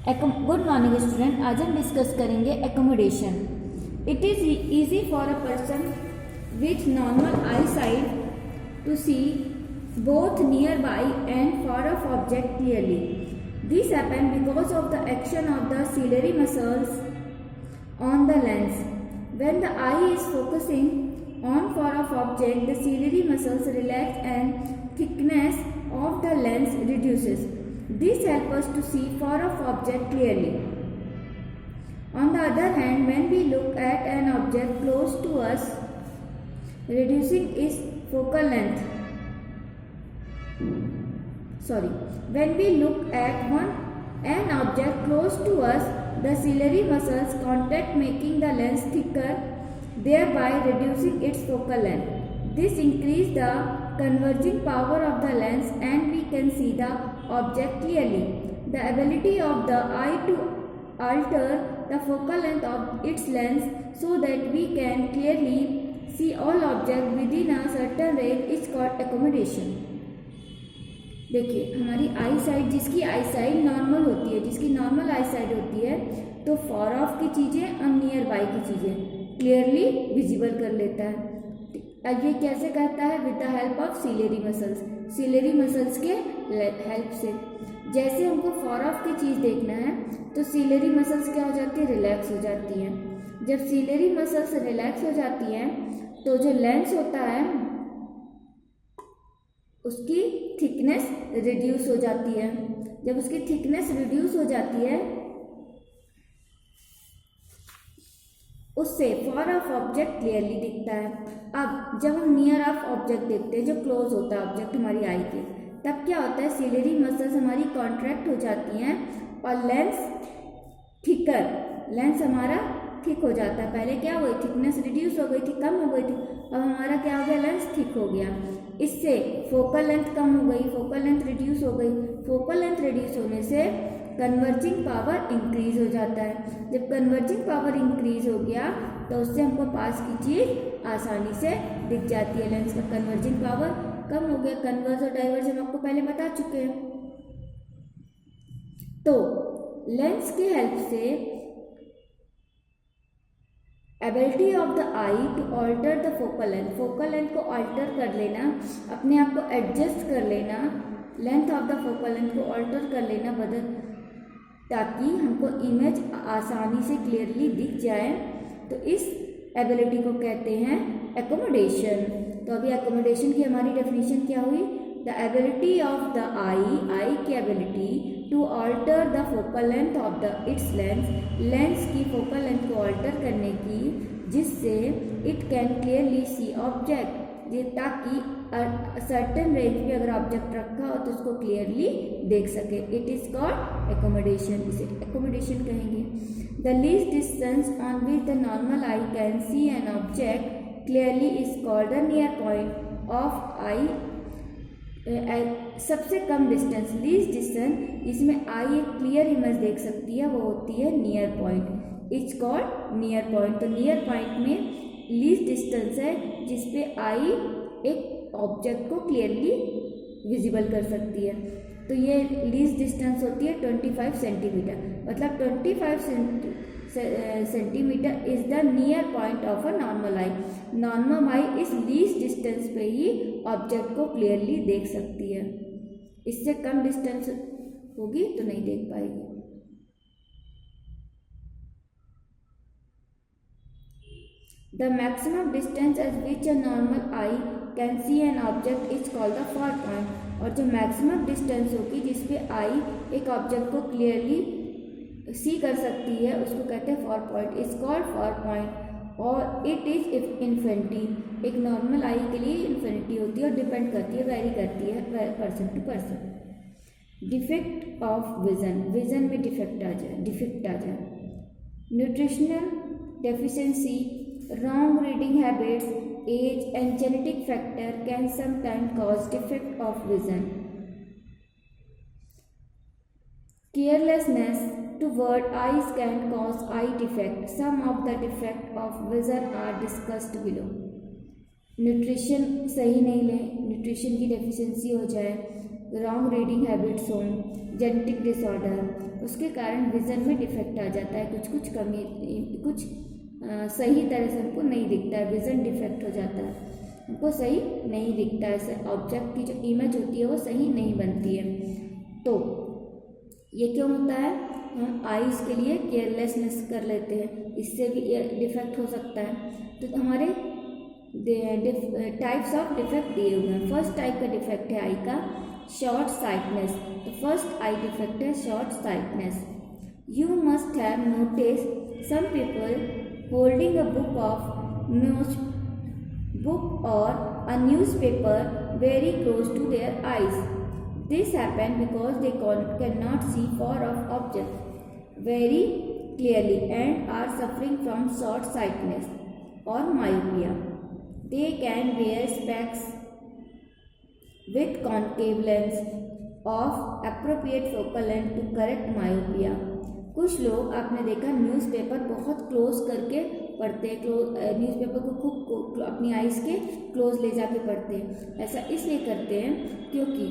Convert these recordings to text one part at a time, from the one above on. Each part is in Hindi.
Good morning student. आज हम डिस्कस करेंगे accommodation. It is easy for a person with normal eyesight to see both nearby and far off object clearly. This happens because of the action of the ciliary muscles on the lens. When the eye is focusing on far off object, the ciliary muscles relax and thickness of the lens reduces. This helps us to see far off object clearly. On the other hand, when we look at an object close to us, reducing its focal length. When we look at an object close to us, the ciliary muscles contract, making the lens thicker, thereby reducing its focal length. This increases the converging power of the lens and we can see the object clearly. The ability of the eye to alter the focal length of its lens so that we can clearly see all objects within a certain range is called accommodation. देखिए, हमारी आई साइट, जिसकी आई साइट नॉर्मल होती है, जिसकी नॉर्मल आई साइट होती है, तो फॉर ऑफ की चीज़ें और नियर बाई की चीज़ें क्लियरली विजिबल कर लेता है। अब ये कैसे करता है? With the help of ciliary muscles. Ciliary muscles के हेल्प से। जैसे हमको फॉर ऑफ की चीज़ देखना है तो सिलेरी मसल्स क्या हो जाती है? रिलैक्स हो जाती हैं। जब सिलेरी मसल्स रिलैक्स हो जाती हैं तो जो लेंस होता है उसकी थिकनेस रिड्यूस हो जाती है। जब उसकी थिकनेस रिड्यूस हो जाती है उससे फॉर ऑफ ऑब्जेक्ट क्लियरली दिखता है। अब जब हम नियर ऑफ ऑब्जेक्ट देखते हैं, जो क्लोज होता है ऑब्जेक्ट हमारी आई के, तब क्या होता है? सिलेरी मसल्स हमारी कॉन्ट्रैक्ट हो जाती हैं और लेंस हमारा थिक हो जाता है। पहले क्या हुई? थिकनेस रिड्यूस हो गई थी, कम हो गई थी। अब हमारा क्या हो गया? लेंस थिक हो गया। इससे फोकल लेंथ कम हो गई, फोकल लेंथ रिड्यूस हो गई। फोकल लेंथ रिड्यूस होने से कन्वर्जिंग पावर इंक्रीज हो जाता है। जब कन्वर्जिंग पावर इंक्रीज हो गया तो उससे हमको पास की चीज आसानी से दिख जाती है। लेंस का कन्वर्जिंग पावर कम हो गया। कन्वर्ज और डाइवर्ज हम आपको पहले बता चुके हैं। तो लेंस की हेल्प से ability of the eye to alter the focal length को ऑल्टर कर लेना, अपने आप को एडजस्ट कर लेना, length of the focal length को ऑल्टर कर लेना ताकि हमको इमेज आसानी से क्लियरली दिख जाए। तो इस एबिलिटी को कहते हैं एकोमोडेशन। तो अभी एकोमोडेशन की हमारी डेफिनेशन क्या हुई? The ability of the eye की ability to alter the focal length of its lens की फोकल लेंथ को ऑल्टर करने की, जिससे it can clearly see object, ताकि सर्टेन रेंज में अगर ऑब्जेक्ट रखा हो तो उसको क्लियरली देख सके। It is called accommodation. इसे एकोमोडेशन कहेंगे। The least distance on which the normal eye can see an object clearly is called the near point of eye. सबसे कम डिस्टेंस, लीस्ट डिस्टेंस जिसमें आई एक क्लियर इमेज देख सकती है, वो होती है near point. It's called near point. तो नियर पॉइंट में लीस्ट डिस्टेंस है जिसपे आई एक ऑब्जेक्ट को क्लियरली विजिबल कर सकती है। तो ये लीस्ट डिस्टेंस होती है 25 सेंटीमीटर। मतलब 25 centimetre is the near point of a normal eye. Normal eye इस लीस्ट डिस्टेंस पे ही ऑब्जेक्ट को क्लियरली देख सकती है। इससे कम डिस्टेंस होगी तो नहीं देख पाएगी। The maximum distance at which a normal eye can see an object is called the far point. और जो मैक्सिमम डिस्टेंस होगी जिसपे आई एक ऑब्जेक्ट को क्लियरली सी कर सकती है उसको कहते हैं for point. Is called for point और इट इज इन्फिनिटी। एक नॉर्मल आई के लिए इन्फिनिटी होती है और डिपेंड करती है, वेरी करती है person to person. Defect of vision में डिफेक्ट आ जाए। Nutritional deficiency, wrong reading habits, age and genetic factor can sometimes cause defect of vision. Carelessness toward eyes can cause eye defect. Some of the defect of vision are discussed below. Nutrition सही नहीं लें, न्यूट्रिशन की डेफिशिएंसी हो जाए, रॉन्ग रीडिंग हैबिट्स हों, जेनेटिक डिसऑर्डर, उसके कारण विज़न में डिफेक्ट आ जाता है, कुछ कमी, कुछ सही तरह से हमको नहीं दिखता है, विज़न डिफेक्ट हो जाता है, हमको सही नहीं दिखता है, ऑब्जेक्ट की जो इमेज होती है वो सही नहीं बनती है। तो ये क्यों होता है? हम आईज के लिए केयरलेसनेस कर लेते हैं, इससे भी डिफेक्ट हो सकता है। तो हमारे टाइप्स ऑफ डिफेक्ट दिए हुए हैं। फर्स्ट टाइप का डिफेक्ट है आई का शॉर्ट साइटनेस। तो फर्स्ट आई डिफेक्ट है short sightness. You must have notice some people holding a book or a newspaper very close to their eyes. This happens because they cannot see far off objects very clearly and are suffering from short sightedness or myopia. They can wear specs with concave lens of appropriate focal length to correct myopia. कुछ लोग आपने देखा न्यूज़पेपर बहुत क्लोज करके पढ़ते हैं, न्यूज़पेपर को खूब अपनी आइज़ के क्लोज ले जाके पढ़ते हैं। ऐसा इसलिए करते हैं क्योंकि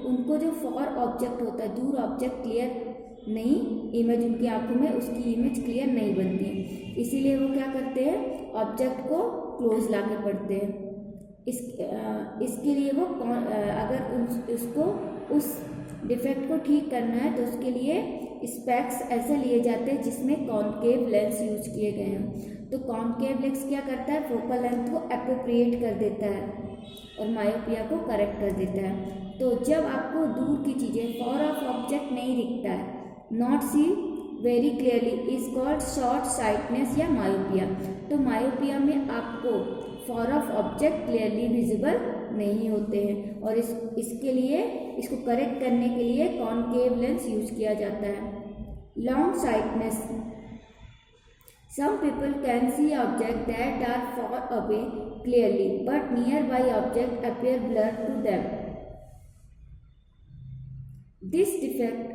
उनको जो फॉर ऑब्जेक्ट होता है, दूर ऑब्जेक्ट क्लियर नहीं, इमेज उनकी आंखों में उसकी इमेज क्लियर नहीं बनती है, इसीलिए वो क्या करते हैं, ऑब्जेक्ट को क्लोज ला के पढ़ते हैं। इसके लिए वो अगर उसको उस डिफेक्ट को ठीक करना है तो उसके लिए स्पेक्स ऐसे लिए जाते हैं जिसमें कॉनकेव लेंस यूज किए गए हैं। तो कॉनकेव लेंस क्या करता है, फोकल लेंथ को अप्रोप्रिएट कर देता है और मायोपिया को करेक्ट कर देता है। तो जब आपको दूर की चीज़ें, फॉर ऑफ ऑब्जेक्ट नहीं दिखता है, not see very clearly, is called short sightness या मायोपिया। तो मायोपिया में आपको far off object clearly visible नहीं होते हैं और इसके लिए, इसको करेक्ट करने के लिए कॉनकेव लेंस यूज किया जाता है। Long sightness, some people can see object that are far away clearly but nearby object appear blur to them. This defect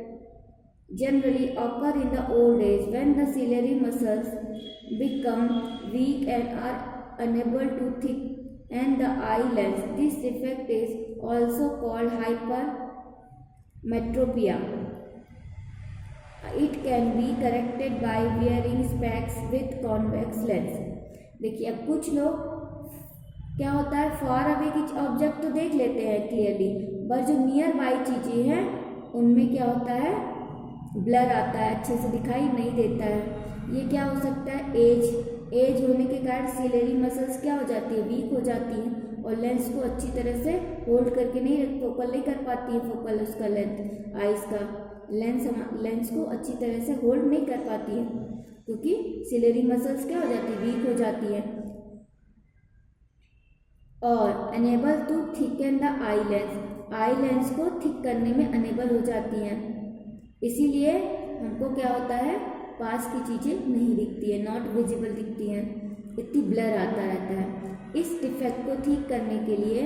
generally occur in the old age when the ciliary muscles become weak and are unable to thicken the eye lens. This defect is also called hypermetropia. It can be corrected by wearing specs with convex lens. देखिए अब कुछ लोग क्या होता है, फार अवे की ऑब्जेक्ट तो देख लेते हैं क्लियरली, पर जो नियर बाई चीज़ें हैं उनमें क्या होता है, ब्लर आता है, अच्छे से दिखाई नहीं देता है। ये क्या हो सकता है, एज होने के कारण सिलेरी मसल्स क्या हो जाती है, वीक हो जाती हैं और लेंस को अच्छी तरह से होल्ड करके नहीं, फोकल नहीं कर पाती है, फोकल उसका लेंथ, आइज का लेंस को अच्छी तरह से होल्ड नहीं कर पाती है क्योंकि सिलेरी मसल्स क्या हो जाती है, वीक हो जाती है। और unable to thicken the eye lens को थिक करने में अनेबल हो जाती हैं, इसीलिए हमको क्या होता है, पास की चीज़ें नहीं दिखती है, नॉट विजिबल दिखती हैं, इतनी ब्लर आता रहता है। इस डिफेक्ट को ठीक करने के लिए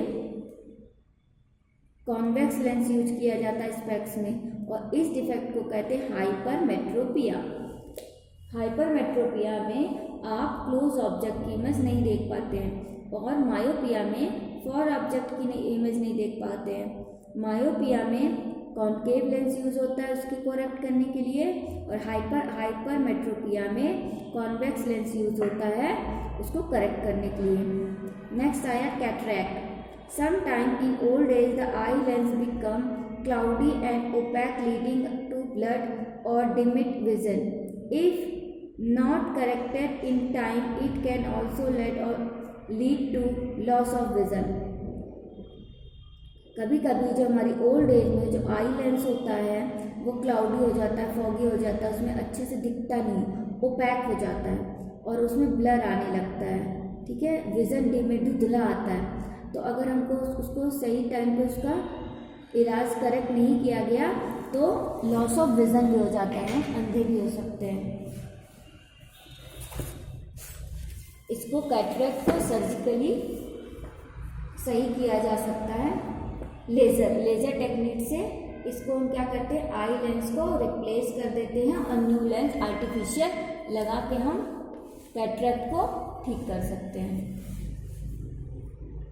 कॉन्वेक्स लेंस यूज किया जाता है स्पेक्स में और इस डिफेक्ट को कहते हैं हाइपरमेट्रोपिया। हाइपरमेट्रोपिया में आप क्लोज ऑब्जेक्ट की इमेज नहीं देख पाते हैं और मायोपिया में फॉर ऑब्जेक्ट की इमेज नहीं देख पाते हैं। मायोपिया में कॉनकेव लेंस यूज होता है उसको करेक्ट करने के लिए और हाइपरमेट्रोपिया में कॉन्वेक्स लेंस यूज होता है उसको करेक्ट करने के लिए। नेक्स्ट आया cataract. Sometime in old age the eye lens become cloudy and opaque leading to blood or dimmed vision. If not corrected in time it can also lead to loss of vision. कभी कभी जो हमारी ओल्ड एज में जो आई लेंस होता है वो क्लाउडी हो जाता है, फॉगी हो जाता है, उसमें अच्छे से दिखता नहीं, ओपैक हो जाता है और उसमें ब्लर आने लगता है, ठीक है, विज़न डिमिड, धुंधला आता है। तो अगर हमको उसको सही टाइम पे उसका इलाज करेक्ट नहीं किया गया तो लॉस ऑफ विज़न भी हो जाता है, अंधे भी हो सकते हैं। इसको कैटरैक्ट को सर्जिकली सही किया जा सकता है लेज़र टेक्निक से। इसको हम क्या करते हैं, आई लेंस को रिप्लेस कर देते हैं और न्यू लेंस आर्टिफिशियल लगा के हम कैटरैक्ट को ठीक कर सकते हैं।